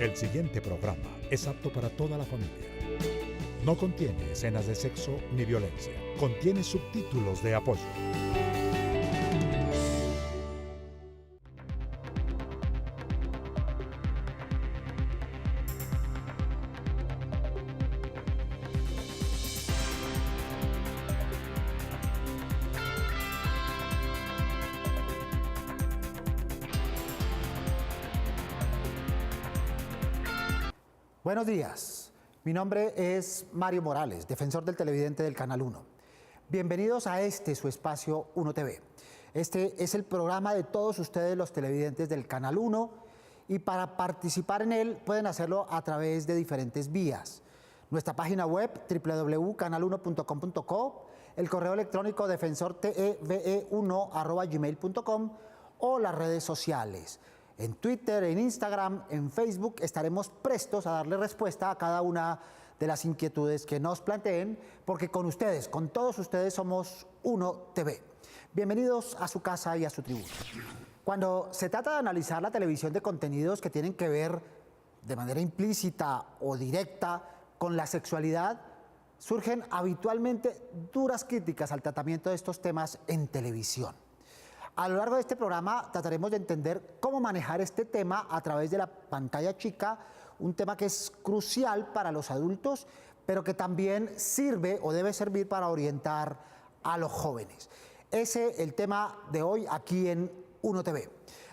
El siguiente programa es apto para toda la familia. No contiene escenas de sexo ni violencia. Contiene subtítulos de apoyo. Buenos días, mi nombre es Mario Morales, defensor del televidente del Canal 1. Bienvenidos a su espacio 1 TV. Este es el programa de todos ustedes los televidentes del Canal 1 y para participar en él pueden hacerlo a través de diferentes vías. Nuestra página web www.canal1.com.co, el correo electrónico defensorteve1@gmail.com o las redes sociales. En Twitter, en Instagram, en Facebook estaremos prestos a darle respuesta a cada una de las inquietudes que nos planteen, porque con ustedes, con todos ustedes somos 1 TV. Bienvenidos a su casa y a su tribuna. Cuando se trata de analizar la televisión de contenidos que tienen que ver de manera implícita o directa con la sexualidad, surgen habitualmente duras críticas al tratamiento de estos temas en televisión. A lo largo de este programa trataremos de entender cómo manejar este tema a través de la pantalla chica, un tema que es crucial para los adultos, pero que también sirve o debe servir para orientar a los jóvenes. Ese es el tema de hoy aquí en 1 TV.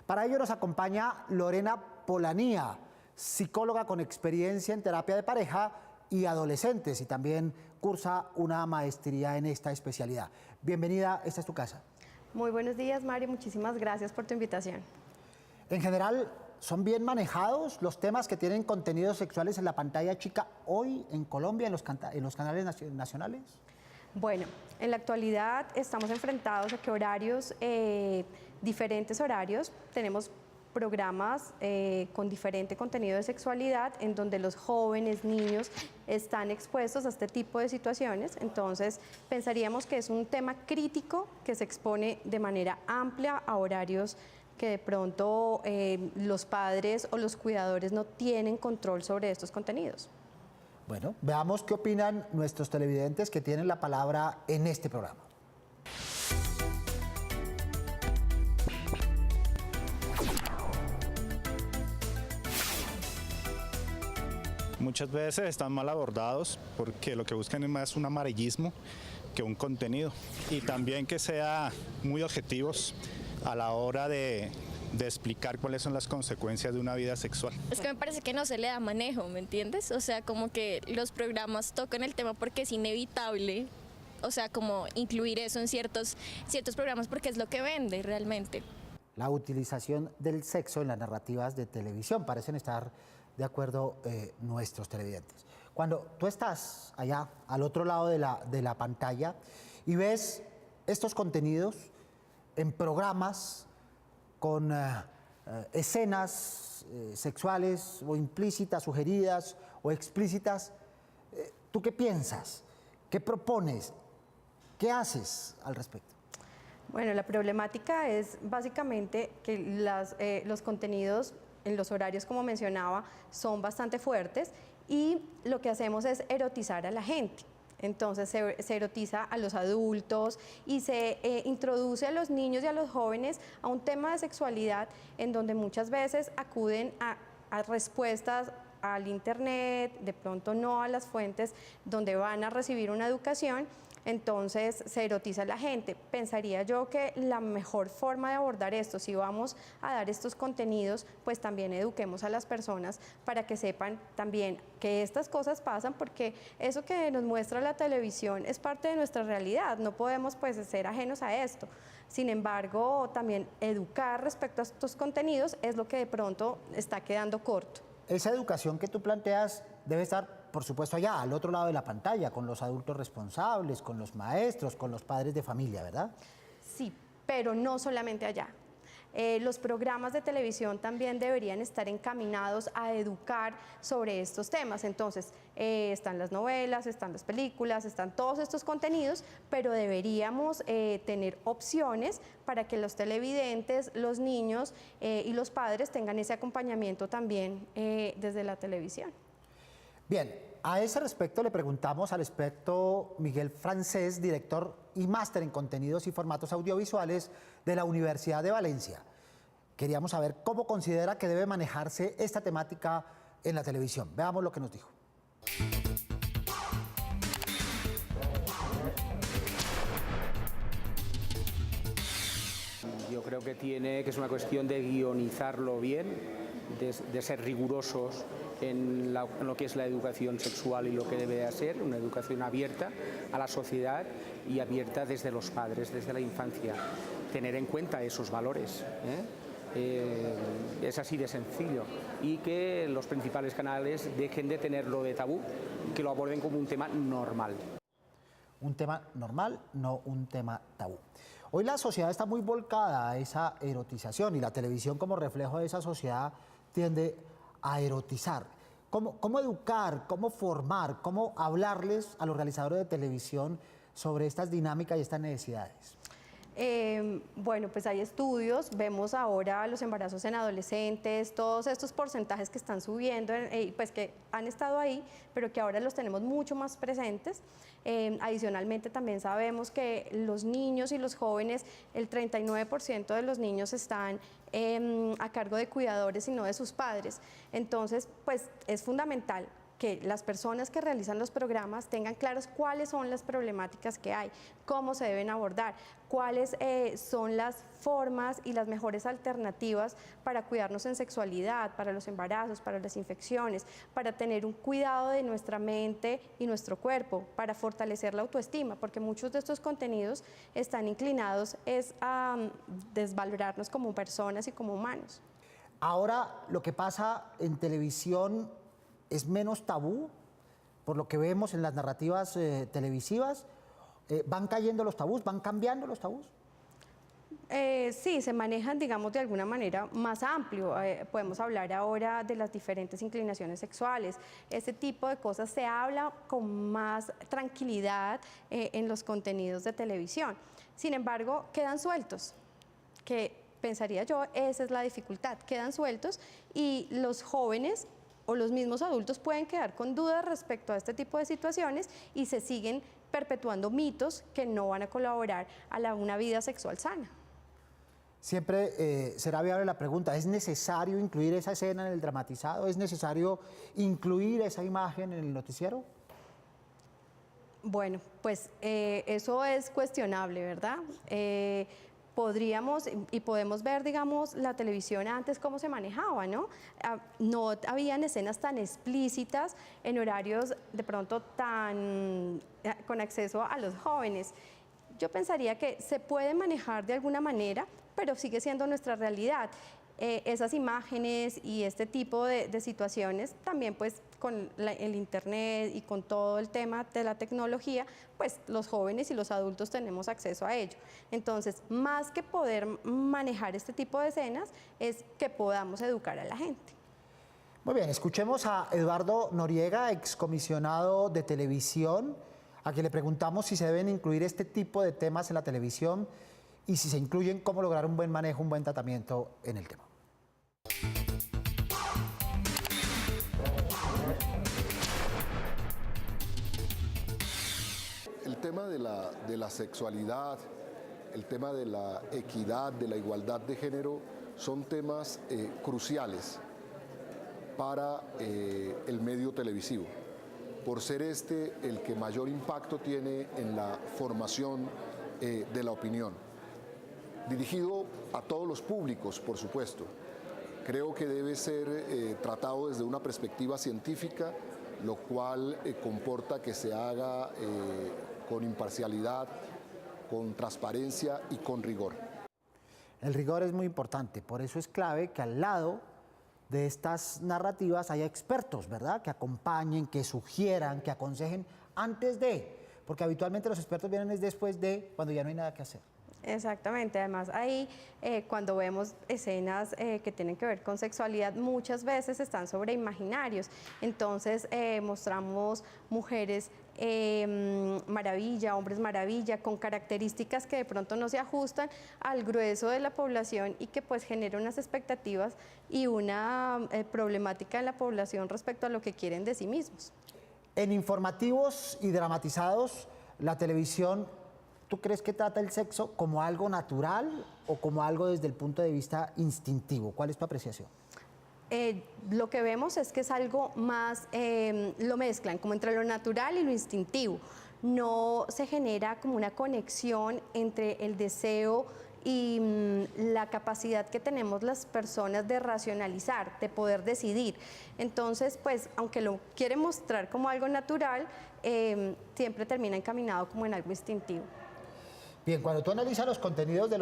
Para ello nos acompaña Lorena Polanía, psicóloga con experiencia en terapia de pareja y adolescentes, y también cursa una maestría en esta especialidad. Bienvenida, esta es tu casa. Muy buenos días, Mario. Muchísimas gracias por tu invitación. En general, ¿son bien manejados los temas que tienen contenidos sexuales en la pantalla chica hoy en Colombia, en los canales nacionales? Bueno, en la actualidad estamos enfrentados a que diferentes horarios, tenemos programas con diferente contenido de sexualidad en donde los jóvenes, niños están expuestos a este tipo de situaciones. Entonces pensaríamos que es un tema crítico que se expone de manera amplia a horarios que de pronto los padres o los cuidadores no tienen control sobre estos contenidos. Bueno, veamos qué opinan nuestros televidentes que tienen la palabra en este programa. Muchas veces están mal abordados porque lo que buscan es más un amarillismo que un contenido, y también que sean muy objetivos a la hora de explicar cuáles son las consecuencias de una vida sexual. Es que me parece que no se le da manejo, ¿me entiendes? O sea, como que los programas tocan el tema porque es inevitable, o sea, como incluir eso en ciertos programas porque es lo que vende realmente. La utilización del sexo en las narrativas de televisión, parecen estar de acuerdo nuestros televidentes. Cuando tú estás allá, al otro lado de la pantalla, y ves estos contenidos en programas con escenas sexuales o implícitas, sugeridas o explícitas, ¿tú qué piensas? ¿Qué propones? ¿Qué haces al respecto? Bueno, la problemática es básicamente que los contenidos en los horarios, como mencionaba, son bastante fuertes y lo que hacemos es erotizar a la gente. Entonces se erotiza a los adultos y se introduce a los niños y a los jóvenes a un tema de sexualidad en donde muchas veces acuden a respuestas al internet, de pronto no a las fuentes donde van a recibir una educación. Entonces se erotiza a la gente. Pensaría yo que la mejor forma de abordar esto, si vamos a dar estos contenidos, pues también eduquemos a las personas para que sepan también que estas cosas pasan, porque eso que nos muestra la televisión es parte de nuestra realidad, no podemos pues ser ajenos a esto. Sin embargo, también educar respecto a estos contenidos es lo que de pronto está quedando corto. Esa educación que tú planteas debe estar, por supuesto, allá, al otro lado de la pantalla, con los adultos responsables, con los maestros, con los padres de familia, ¿verdad? Sí, pero no solamente allá. Los programas de televisión también deberían estar encaminados a educar sobre estos temas. Entonces, están las novelas, están las películas, están todos estos contenidos, pero deberíamos tener opciones para que los televidentes, los niños y los padres tengan ese acompañamiento también desde la televisión. Bien, a ese respecto le preguntamos al experto Miguel Francés, director y máster en contenidos y formatos audiovisuales de la Universidad de Valencia. Queríamos saber cómo considera que debe manejarse esta temática en la televisión. Veamos lo que nos dijo. Yo creo que es una cuestión de guionizarlo bien, de ser rigurosos en lo que es la educación sexual y lo que debe de ser, una educación abierta a la sociedad y abierta desde los padres, desde la infancia. Tener en cuenta esos valores, es así de sencillo. Y que los principales canales dejen de tenerlo de tabú, que lo aborden como un tema normal. Un tema normal, no un tema tabú. Hoy la sociedad está muy volcada a esa erotización y la televisión como reflejo de esa sociedad tiende a erotizar. ¿Cómo educar, cómo formar, cómo hablarles a los realizadores de televisión sobre estas dinámicas y estas necesidades? Bueno, pues hay estudios, vemos ahora los embarazos en adolescentes, todos estos porcentajes que están subiendo, pues que han estado ahí, pero que ahora los tenemos mucho más presentes. Adicionalmente también sabemos que los niños y los jóvenes, el 39% de los niños están a cargo de cuidadores y no de sus padres. Entonces, pues es fundamental que las personas que realizan los programas tengan claros cuáles son las problemáticas que hay, cómo se deben abordar, cuáles son las formas y las mejores alternativas para cuidarnos en sexualidad, para los embarazos, para las infecciones, para tener un cuidado de nuestra mente y nuestro cuerpo, para fortalecer la autoestima, porque muchos de estos contenidos están inclinados a desvalorarnos como personas y como humanos. Ahora lo que pasa en televisión es menos tabú, por lo que vemos en las narrativas televisivas. ¿Van cayendo los tabús? ¿Van cambiando los tabús? Sí, se manejan, digamos, de alguna manera más amplio. Podemos hablar ahora de las diferentes inclinaciones sexuales. Este tipo de cosas se habla con más tranquilidad en los contenidos de televisión. Sin embargo, quedan sueltos, que pensaría yo, esa es la dificultad, quedan sueltos y los jóvenes o los mismos adultos pueden quedar con dudas respecto a este tipo de situaciones y se siguen perpetuando mitos que no van a colaborar a una vida sexual sana. Siempre será viable la pregunta, ¿es necesario incluir esa escena en el dramatizado? ¿Es necesario incluir esa imagen en el noticiero? Bueno, pues eso es cuestionable, ¿verdad? Podríamos y podemos ver, digamos, la televisión antes cómo se manejaba, ¿no? No habían escenas tan explícitas en horarios de pronto tan con acceso a los jóvenes. Yo pensaría que se puede manejar de alguna manera, pero sigue siendo nuestra realidad. Esas imágenes y este tipo de situaciones también pues con el internet y con todo el tema de la tecnología, pues los jóvenes y los adultos tenemos acceso a ello. Entonces, más que poder manejar este tipo de escenas, es que podamos educar a la gente. Muy bien, escuchemos a Eduardo Noriega, excomisionado de televisión, a quien le preguntamos si se deben incluir este tipo de temas en la televisión y si se incluyen, cómo lograr un buen manejo, un buen tratamiento en el tema. El tema de la sexualidad, el tema de la equidad, de la igualdad de género, son temas cruciales para el medio televisivo, por ser este el que mayor impacto tiene en la formación de la opinión. Dirigido a todos los públicos, por supuesto. Creo que debe ser tratado desde una perspectiva científica, lo cual comporta que se haga con imparcialidad, con transparencia y con rigor. El rigor es muy importante, por eso es clave que al lado de estas narrativas haya expertos, ¿verdad? Que acompañen, que sugieran, que aconsejen antes de, porque habitualmente los expertos vienen después de, cuando ya no hay nada que hacer. Exactamente, además ahí cuando vemos escenas que tienen que ver con sexualidad muchas veces están sobre imaginarios, entonces mostramos mujeres maravilla, hombres maravilla, con características que de pronto no se ajustan al grueso de la población y que pues genera unas expectativas y una problemática en la población respecto a lo que quieren de sí mismos. En informativos y dramatizados, la televisión, ¿tú crees que trata el sexo como algo natural o como algo desde el punto de vista instintivo? ¿Cuál es tu apreciación? Lo que vemos es que es algo más, lo mezclan como entre lo natural y lo instintivo. No se genera como una conexión entre el deseo y la capacidad que tenemos las personas de racionalizar, de poder decidir. Entonces, pues, aunque lo quiere mostrar como algo natural, siempre termina encaminado como en algo instintivo. Bien, cuando tú analizas los contenidos de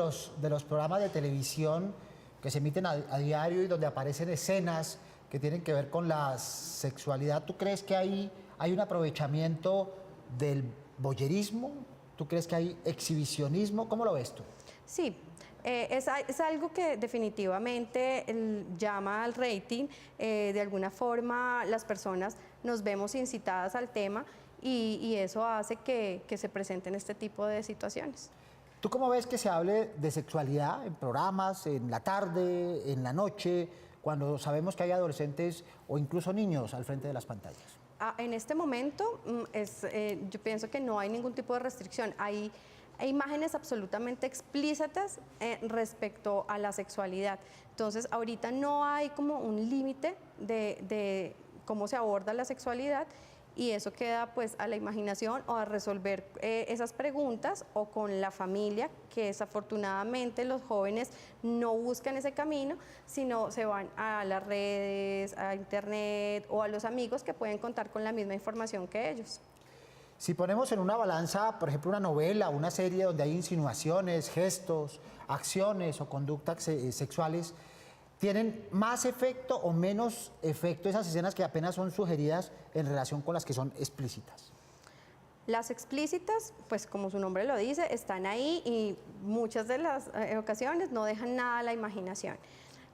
los programas de televisión que se emiten a diario y donde aparecen escenas que tienen que ver con la sexualidad, ¿tú crees que hay un aprovechamiento del voyerismo? ¿Tú crees que hay exhibicionismo? ¿Cómo lo ves tú? Sí, es algo que definitivamente llama al rating. De alguna forma las personas nos vemos incitadas al tema y eso hace que se presenten este tipo de situaciones. ¿Tú cómo ves que se hable de sexualidad en programas, en la tarde, en la noche, cuando sabemos que hay adolescentes o incluso niños al frente de las pantallas? En este momento yo pienso que no hay ningún tipo de restricción. Hay imágenes absolutamente explícitas respecto a la sexualidad. Entonces, ahorita no hay como un límite de cómo se aborda la sexualidad y eso queda pues a la imaginación o a resolver esas preguntas o con la familia, que desafortunadamente los jóvenes no buscan ese camino, sino se van a las redes, a internet o a los amigos que pueden contar con la misma información que ellos. Si ponemos en una balanza, por ejemplo, una novela, una serie donde hay insinuaciones, gestos, acciones o conductas sexuales, ¿tienen más efecto o menos efecto esas escenas que apenas son sugeridas en relación con las que son explícitas? Las explícitas, pues como su nombre lo dice, están ahí y muchas de las ocasiones no dejan nada a la imaginación.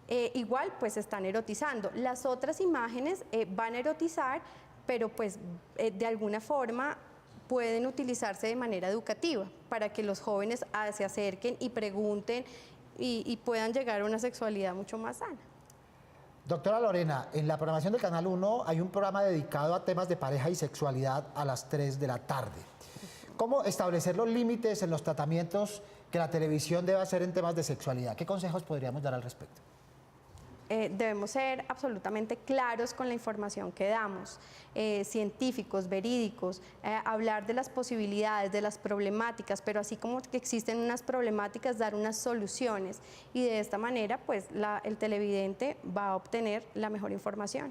Igual, pues están erotizando. Las otras imágenes van a erotizar, pero pues de alguna forma pueden utilizarse de manera educativa para que los jóvenes se acerquen y pregunten y puedan llegar a una sexualidad mucho más sana. Doctora Lorena, en la programación del Canal 1 hay un programa dedicado a temas de pareja y sexualidad a las 3 de la tarde. ¿Cómo establecer los límites en los tratamientos que la televisión debe hacer en temas de sexualidad? ¿Qué consejos podríamos dar al respecto? Debemos ser absolutamente claros con la información que damos, científicos, verídicos, hablar de las posibilidades, de las problemáticas, pero así como que existen unas problemáticas, dar unas soluciones y de esta manera pues el televidente va a obtener la mejor información.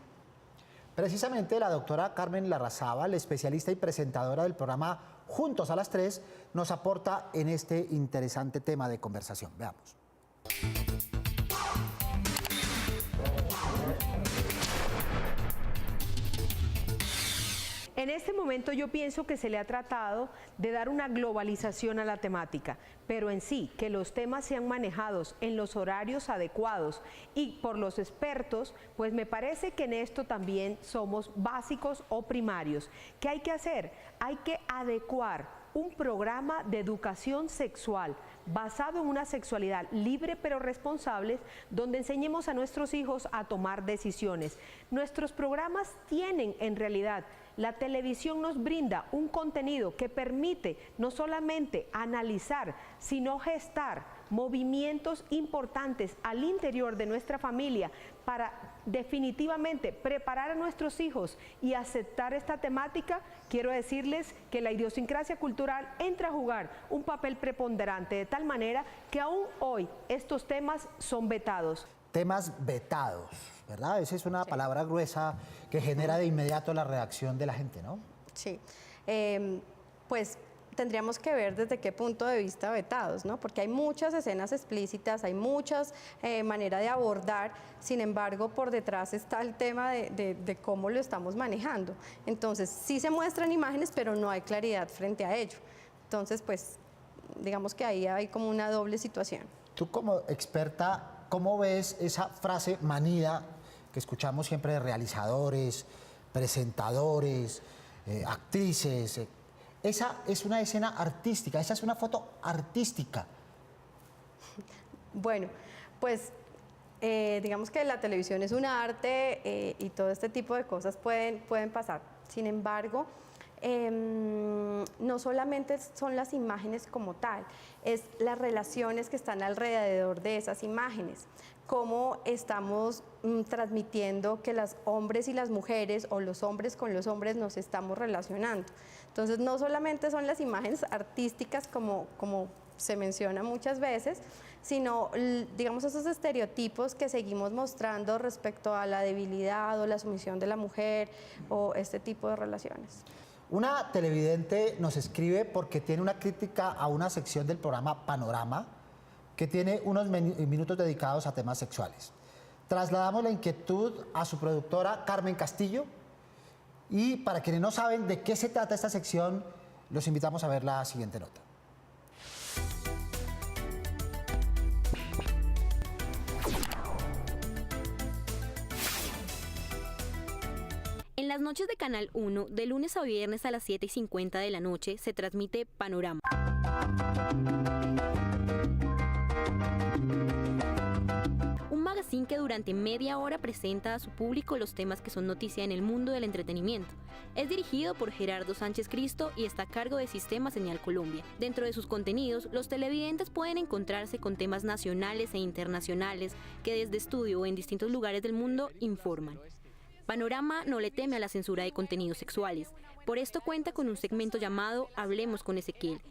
Precisamente la doctora Carmen Larrazábal, especialista y presentadora del programa Juntos a las 3, nos aporta en este interesante tema de conversación. Veamos. En este momento yo pienso que se le ha tratado de dar una globalización a la temática, pero en sí, que los temas sean manejados en los horarios adecuados y por los expertos, pues me parece que en esto también somos básicos o primarios. ¿Qué hay que hacer? Hay que adecuar un programa de educación sexual basado en una sexualidad libre pero responsable, donde enseñemos a nuestros hijos a tomar decisiones. Nuestros programas tienen en realidad, la televisión nos brinda un contenido que permite no solamente analizar, sino gestar movimientos importantes al interior de nuestra familia para definitivamente preparar a nuestros hijos y aceptar esta temática. Quiero decirles que la idiosincrasia cultural entra a jugar un papel preponderante, de tal manera que aún hoy estos temas son vetados. Temas vetados, ¿verdad? Esa es una palabra gruesa que genera de inmediato la reacción de la gente, ¿no? Sí, pues tendríamos que ver desde qué punto de vista vetados, ¿no? Porque hay muchas escenas explícitas, hay muchas maneras de abordar, sin embargo, por detrás está el tema de cómo lo estamos manejando. Entonces, sí se muestran imágenes, pero no hay claridad frente a ello. Entonces, pues, digamos que ahí hay como una doble situación. Tú como experta, ¿cómo ves esa frase manida que escuchamos siempre de realizadores, presentadores, actrices? Esa es una escena artística, esa es una foto artística. Bueno, pues digamos que la televisión es un arte y todo este tipo de cosas pueden pasar. Sin embargo, no solamente son las imágenes como tal, es las relaciones que están alrededor de esas imágenes, cómo estamos transmitiendo que los hombres y las mujeres o los hombres con los hombres nos estamos relacionando. Entonces no solamente son las imágenes artísticas como se menciona muchas veces, sino digamos esos estereotipos que seguimos mostrando respecto a la debilidad o la sumisión de la mujer o este tipo de relaciones. Una televidente nos escribe porque tiene una crítica a una sección del programa Panorama que tiene unos minutos dedicados a temas sexuales. Trasladamos la inquietud a su productora Carmen Castillo y para quienes no saben de qué se trata esta sección, los invitamos a ver la siguiente nota. En las noches de Canal 1, de lunes a viernes a las 7:50 de la noche, se transmite Panorama. Un magazine que durante media hora presenta a su público los temas que son noticia en el mundo del entretenimiento. Es dirigido por Gerardo Sánchez Cristo y está a cargo de Sistema Señal Colombia. Dentro de sus contenidos, los televidentes pueden encontrarse con temas nacionales e internacionales que desde estudio o en distintos lugares del mundo informan. Panorama no le teme a la censura de contenidos sexuales. Por esto cuenta con un segmento llamado Hablemos con Ezequiel,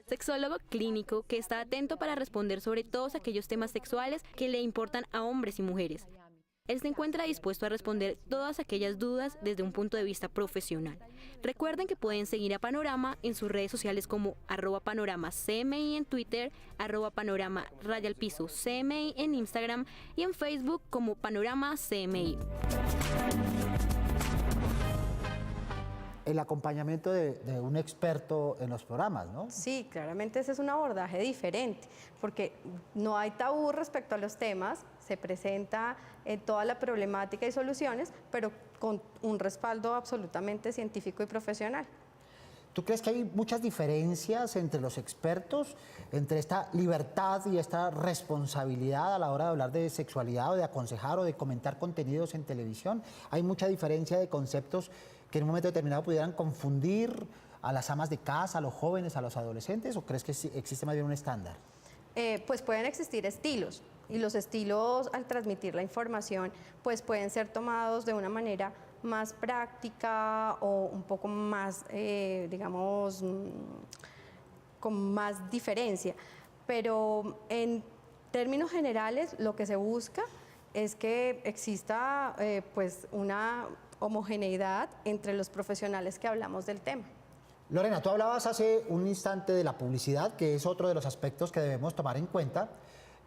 sexólogo clínico que está atento para responder sobre todos aquellos temas sexuales que le importan a hombres y mujeres. Él se encuentra dispuesto a responder todas aquellas dudas desde un punto de vista profesional. Recuerden que pueden seguir a Panorama en sus redes sociales como @panoramacmi en Twitter, @panorama_CMI en Instagram y en Facebook como Panorama CMI. El acompañamiento de un experto en los programas, ¿no? Sí, claramente ese es un abordaje diferente, porque no hay tabú respecto a los temas, se presenta toda la problemática y soluciones, pero con un respaldo absolutamente científico y profesional. ¿Tú crees que hay muchas diferencias entre los expertos, entre esta libertad y esta responsabilidad a la hora de hablar de sexualidad o de aconsejar o de comentar contenidos en televisión? ¿Hay mucha diferencia de conceptos que en un momento determinado pudieran confundir a las amas de casa, a los jóvenes, a los adolescentes, o crees que existe más bien un estándar? Pues pueden existir estilos, y los estilos al transmitir la información pues pueden ser tomados de una manera más práctica o un poco más, digamos, con más diferencia. Pero en términos generales lo que se busca es que exista pues una homogeneidad entre los profesionales que hablamos del tema. Lorena, tú hablabas hace un instante de la publicidad, que es otro de los aspectos que debemos tomar en cuenta,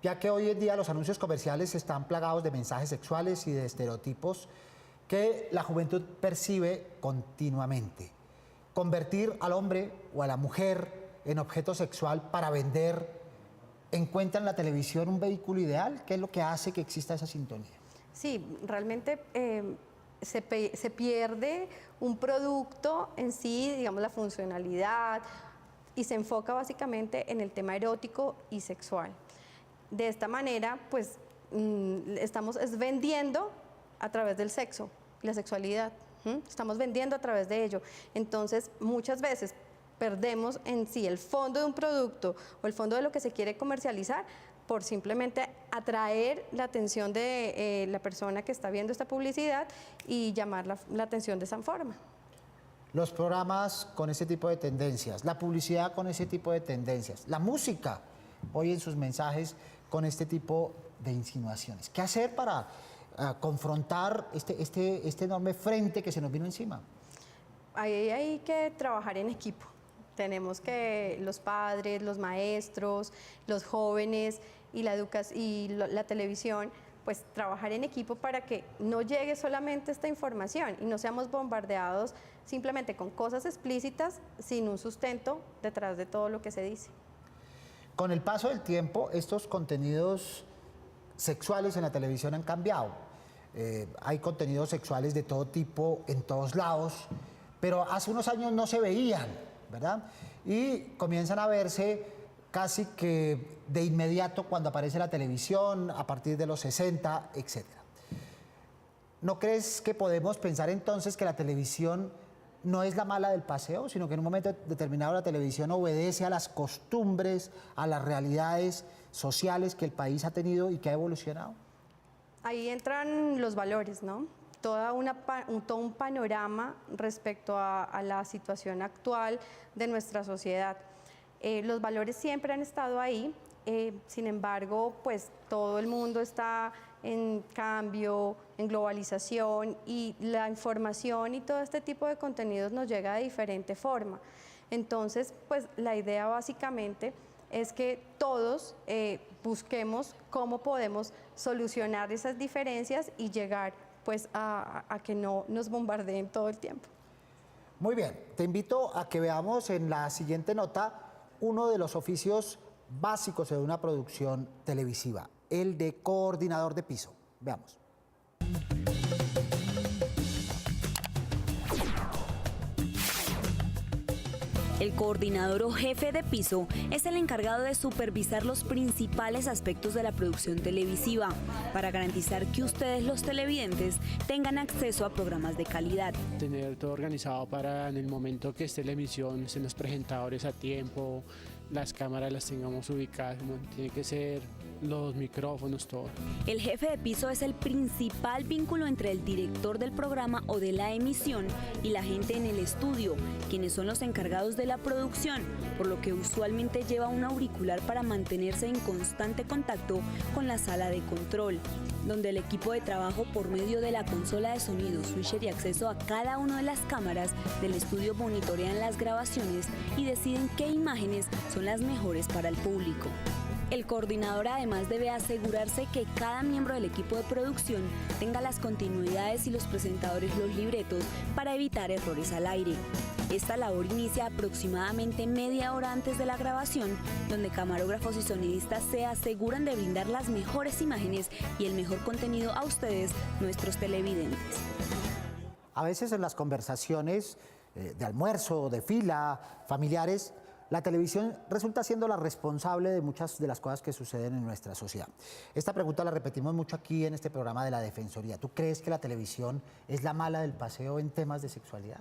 ya que hoy en día los anuncios comerciales están plagados de mensajes sexuales y de estereotipos que la juventud percibe continuamente. Convertir al hombre o a la mujer en objeto sexual para vender, ¿encuentra en la televisión un vehículo ideal? ¿Qué es lo que hace que exista esa sintonía? Sí, realmente se pierde un producto en sí, digamos la funcionalidad, y se enfoca básicamente en el tema erótico y sexual. De esta manera, pues estamos vendiendo a través del sexo, la sexualidad, estamos vendiendo a través de ello. Entonces, muchas veces perdemos en sí el fondo de un producto o el fondo de lo que se quiere comercializar por simplemente atraer la atención de la persona que está viendo esta publicidad y llamar la atención de esa forma. Los programas con ese tipo de tendencias, la publicidad con ese tipo de tendencias, la música hoy en sus mensajes con este tipo de insinuaciones. ¿Qué hacer para confrontar este enorme frente que se nos vino encima? Ahí hay que trabajar en equipo. Tenemos que los padres, los maestros, los jóvenes y la televisión, pues trabajar en equipo para que no llegue solamente esta información y no seamos bombardeados simplemente con cosas explícitas sin un sustento detrás de todo lo que se dice. Con el paso del tiempo, estos contenidos sexuales en la televisión han cambiado. Hay contenidos sexuales de todo tipo en todos lados, pero hace unos años no se veían, ¿verdad? Y comienzan a verse casi que de inmediato cuando aparece la televisión, a partir de los 60, etc. ¿No crees que podemos pensar entonces que la televisión no es la mala del paseo, sino que en un momento determinado la televisión obedece a las costumbres, a las realidades sociales que el país ha tenido y que ha evolucionado? Ahí entran los valores, ¿no? Todo un panorama respecto a la situación actual de nuestra sociedad. Los valores siempre han estado ahí, sin embargo, pues todo el mundo está en cambio, en globalización, y la información y todo este tipo de contenidos nos llega de diferente forma. Entonces, pues la idea básicamente es que todos busquemos cómo podemos solucionar esas diferencias y llegar pues a que no nos bombardeen todo el tiempo. Muy bien, te invito a que veamos en la siguiente nota uno de los oficios básicos de una producción televisiva, el de coordinador de piso. Veamos. El coordinador o jefe de piso es el encargado de supervisar los principales aspectos de la producción televisiva para garantizar que ustedes, los televidentes, tengan acceso a programas de calidad. Tener todo organizado para en el momento que esté la emisión, estén los presentadores a tiempo, las cámaras las tengamos ubicadas como tiene que ser, los micrófonos, todo. El jefe de piso es el principal vínculo entre el director del programa o de la emisión y la gente en el estudio, quienes son los encargados de la producción, por lo que usualmente lleva un auricular para mantenerse en constante contacto con la sala de control, donde el equipo de trabajo, por medio de la consola de sonido, switcher y acceso a cada una de las cámaras del estudio, monitorean las grabaciones y deciden qué imágenes son las mejores para el público. El coordinador además debe asegurarse que cada miembro del equipo de producción tenga las continuidades y los presentadores los libretos para evitar errores al aire. Esta labor inicia aproximadamente media hora antes de la grabación, donde camarógrafos y sonidistas se aseguran de brindar las mejores imágenes y el mejor contenido a ustedes, nuestros televidentes. A veces en las conversaciones de almuerzo, de fila, familiares, la televisión resulta siendo la responsable de muchas de las cosas que suceden en nuestra sociedad. Esta pregunta la repetimos mucho aquí en este programa de la Defensoría. ¿Tú crees que la televisión es la mala del paseo en temas de sexualidad?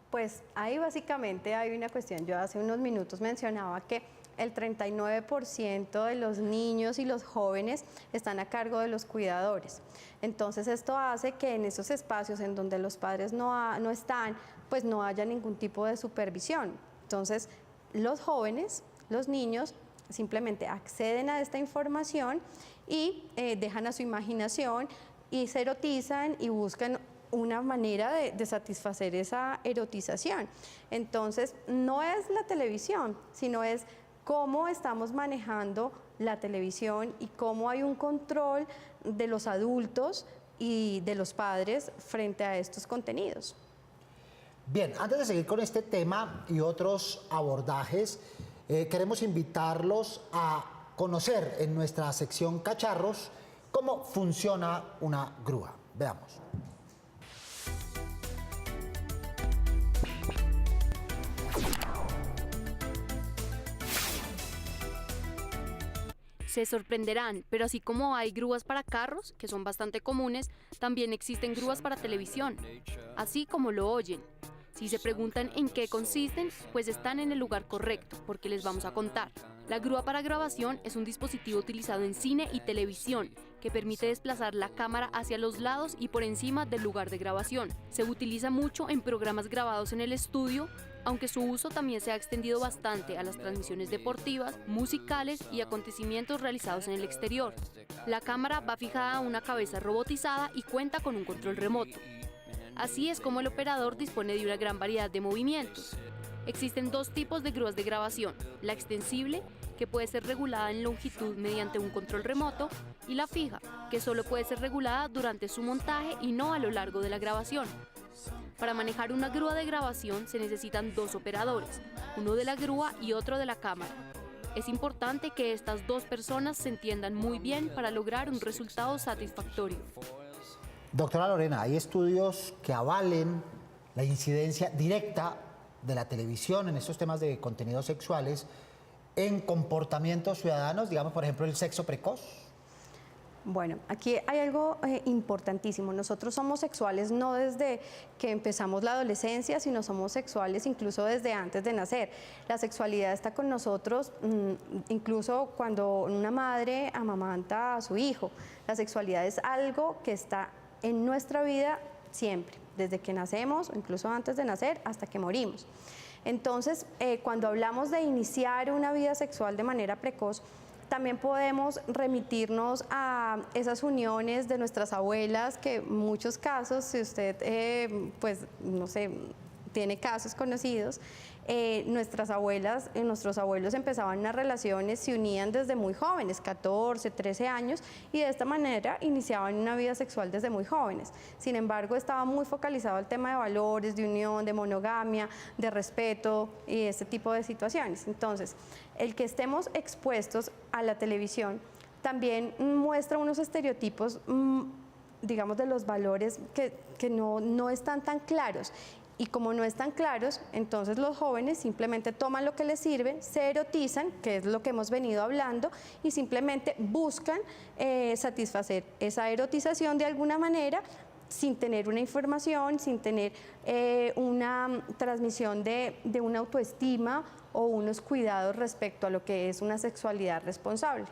Pues ahí básicamente hay una cuestión. Yo hace unos minutos mencionaba que el 39% de los niños y los jóvenes están a cargo de los cuidadores. Entonces esto hace que en esos espacios en donde los padres no están, pues no haya ningún tipo de supervisión. Entonces los jóvenes, los niños, simplemente acceden a esta información y dejan a su imaginación y se erotizan y buscan una manera de satisfacer esa erotización. Entonces no es la televisión, sino es cómo estamos manejando la televisión y cómo hay un control de los adultos y de los padres frente a estos contenidos. Bien, antes de seguir con este tema y otros abordajes, queremos invitarlos a conocer en nuestra sección Cacharros cómo funciona una grúa. Veamos. Se sorprenderán, pero así como hay grúas para carros, que son bastante comunes, también existen grúas para televisión, así como lo oyen. Si se preguntan en qué consisten, pues están en el lugar correcto, porque les vamos a contar. La grúa para grabación es un dispositivo utilizado en cine y televisión, que permite desplazar la cámara hacia los lados y por encima del lugar de grabación. Se utiliza mucho en programas grabados en el estudio, aunque su uso también se ha extendido bastante a las transmisiones deportivas, musicales y acontecimientos realizados en el exterior. La cámara va fijada a una cabeza robotizada y cuenta con un control remoto. Así es como el operador dispone de una gran variedad de movimientos. Existen dos tipos de grúas de grabación, la extensible, que puede ser regulada en longitud mediante un control remoto, y la fija, que solo puede ser regulada durante su montaje y no a lo largo de la grabación. Para manejar una grúa de grabación se necesitan dos operadores, uno de la grúa y otro de la cámara. Es importante que estas dos personas se entiendan muy bien para lograr un resultado satisfactorio. Doctora Lorena, ¿hay estudios que avalen la incidencia directa de la televisión en estos temas de contenidos sexuales en comportamientos ciudadanos, digamos, por ejemplo, el sexo precoz? Bueno, aquí hay algo importantísimo. Nosotros somos sexuales no desde que empezamos la adolescencia, sino somos sexuales incluso desde antes de nacer. La sexualidad está con nosotros incluso cuando una madre amamanta a su hijo. La sexualidad es algo que está en nuestra vida siempre, desde que nacemos, o incluso antes de nacer, hasta que morimos. Entonces, cuando hablamos de iniciar una vida sexual de manera precoz, también podemos remitirnos a esas uniones de nuestras abuelas, que en muchos casos, si usted, pues, no sé, tiene casos conocidos, nuestras abuelas, nuestros abuelos empezaban unas relaciones, se unían desde muy jóvenes, 14, 13 años, y de esta manera iniciaban una vida sexual desde muy jóvenes. Sin embargo, estaba muy focalizado el tema de valores, de unión, de monogamia, de respeto y este tipo de situaciones. Entonces, el que estemos expuestos a la televisión también muestra unos estereotipos, digamos, de los valores que no están tan claros. Y como no están claros, entonces los jóvenes simplemente toman lo que les sirve, se erotizan, que es lo que hemos venido hablando, y simplemente buscan satisfacer esa erotización de alguna manera, sin tener una información, sin tener una transmisión de una autoestima o unos cuidados respecto a lo que es una sexualidad responsable.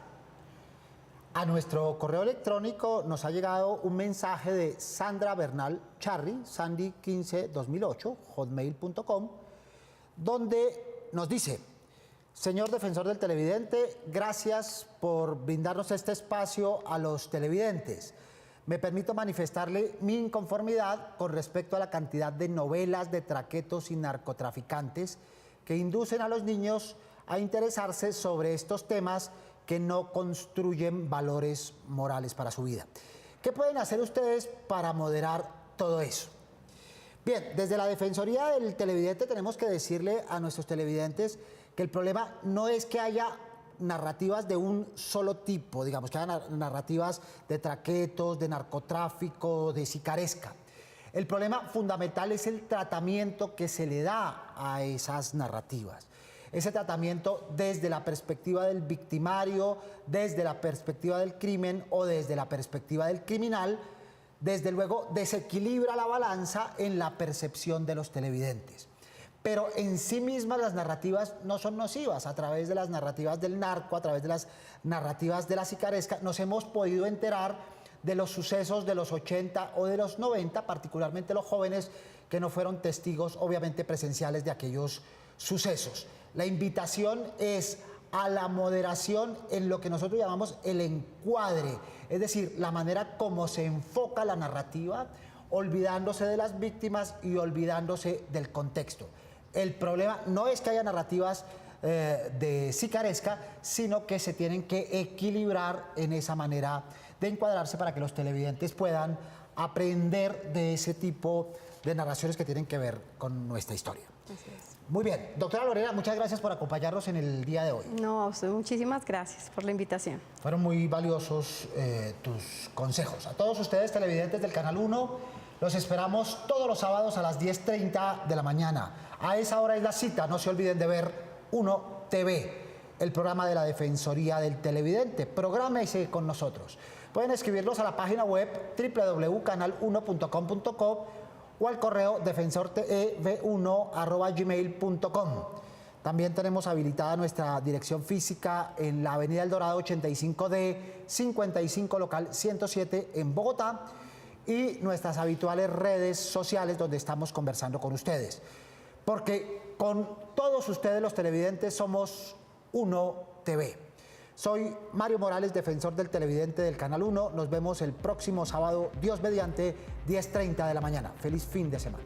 A nuestro correo electrónico nos ha llegado un mensaje de Sandra Bernal Charri, sandy152008, hotmail.com, donde nos dice: señor defensor del televidente, gracias por brindarnos este espacio a los televidentes. Me permito manifestarle mi inconformidad con respecto a la cantidad de novelas de traquetos y narcotraficantes que inducen a los niños a interesarse sobre estos temas que no construyen valores morales para su vida. ¿Qué pueden hacer ustedes para moderar todo eso? Bien, desde la Defensoría del Televidente tenemos que decirle a nuestros televidentes que el problema no es que haya narrativas de un solo tipo, digamos, que haya narrativas de traquetos, de narcotráfico, de sicaresca. El problema fundamental es el tratamiento que se le da a esas narrativas. Ese tratamiento desde la perspectiva del victimario, desde la perspectiva del crimen o desde la perspectiva del criminal, desde luego desequilibra la balanza en la percepción de los televidentes. Pero en sí mismas las narrativas no son nocivas. A través de las narrativas del narco, a través de las narrativas de la sicaresca, nos hemos podido enterar de los sucesos de los 80 o de los 90, particularmente los jóvenes que no fueron testigos, obviamente, presenciales de aquellos sucesos. La invitación es a la moderación en lo que nosotros llamamos el encuadre, es decir, la manera como se enfoca la narrativa, olvidándose de las víctimas y olvidándose del contexto. El problema no es que haya narrativas de sicaresca, sino que se tienen que equilibrar en esa manera de encuadrarse para que los televidentes puedan aprender de ese tipo de narraciones que tienen que ver con nuestra historia. Así es. Muy bien, doctora Lorena, muchas gracias por acompañarnos en el día de hoy. No, muchísimas gracias por la invitación. Fueron muy valiosos tus consejos. A todos ustedes, televidentes del Canal 1, los esperamos todos los sábados a las 10:30 de la mañana. A esa hora es la cita, no se olviden de ver 1 TV, el programa de la Defensoría del Televidente. Prográmese con nosotros. Pueden escribirnos a la página web www.canal1.com.co o al correo defensortv1@gmail.com. También tenemos habilitada nuestra dirección física en la Avenida El Dorado 85D 55 local 107 en Bogotá y nuestras habituales redes sociales donde estamos conversando con ustedes. Porque con todos ustedes los televidentes somos 1 TV. Soy Mario Morales, defensor del televidente del Canal 1. Nos vemos el próximo sábado, Dios mediante, 10:30 de la mañana. Feliz fin de semana.